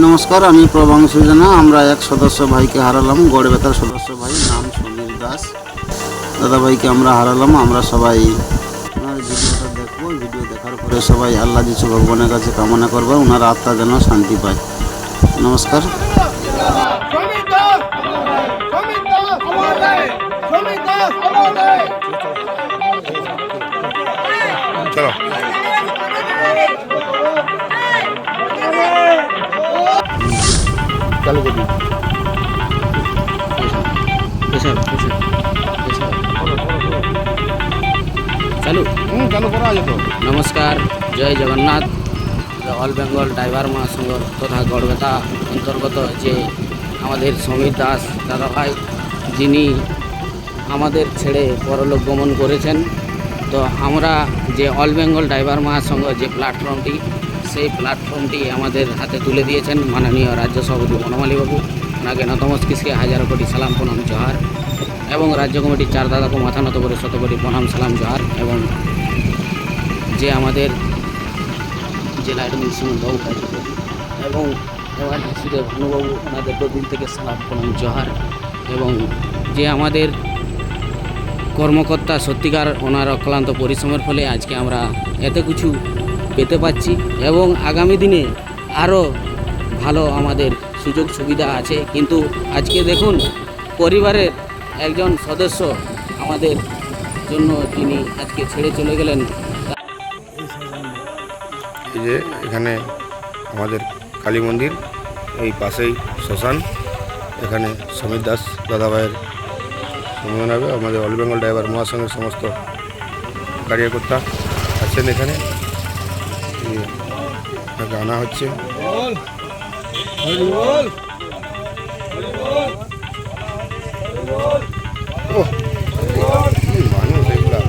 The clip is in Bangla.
নমস্কার, আমি প্রবাংশু জানা। আমরা এক সদস্য ভাইকে হারালাম, গড়বেতার সদস্য ভাই, নাম সমীর দাস। দাদাভাইকে আমরা হারালাম। আমরা সবাই ওনার ভিডিওটা দেখবো। ভিডিও দেখার পরে সবাই আল্লাহ যিশু ভগবানের কাছে কামনা করবো ওনার আত্মা যেন শান্তি পায়। নমস্কার। চলো চালু করি। চালু চালু করা যেত। নমস্কার, জয় জগন্নাথ। অল বেঙ্গল ড্রাইভার মহাসংঘ তথা গড়বেতা অন্তর্গত যে আমাদের সমীর দাস দাদাভাই, যিনি আমাদের ছেড়ে পরলোক গমন করেছেন, তো আমরা যে অল বেঙ্গল ড্রাইভার মহাসংঘ যে প্ল্যাটফর্মটি, সেই প্ল্যাটফর্মটি আমাদের হাতে তুলে দিয়েছেন মাননীয় রাজ্য সভাপতি বনমালীবাবু। ওনাকে নতমস্তিষ্কে হাজারো কোটি সালাম প্রণাম জোহার, এবং রাজ্য কমিটির চার দাদাকে মাথা নত করে শত কোটি প্রণাম সালাম জোহার, এবং যে আমাদের জেলা অ্যাডমিন সুমনবাবু এবং এমার্জেন্সিতে ভানুবাবু, ওনাদের দিন থেকে সালাম প্রণাম জোহার, এবং যে আমাদের কর্মকর্তা, সত্যিকার ওনার অক্লান্ত পরিশ্রমের ফলে আজকে আমরা এত কিছু পেতে পাচ্ছি, এবং আগামী দিনে আরও ভালো আমাদের সুযোগ সুবিধা আছে। কিন্তু আজকে দেখুন, পরিবারের একজন সদস্য আমাদের জন্য যিনি আজকে ছেড়ে চলে গেলেন। এই যে এখানে আমাদের কালী মন্দির, এই পাশেই শ্মশান। এখানে সমীর দাস দাদাভাইয়ের সম্মান হবে। আমাদের অল বেঙ্গল ড্রাইভার মহাসংঘের সমস্ত কার্যকর্তা আছেন এখানে। তাকে আনা হচ্ছে। মানুষ এগুলা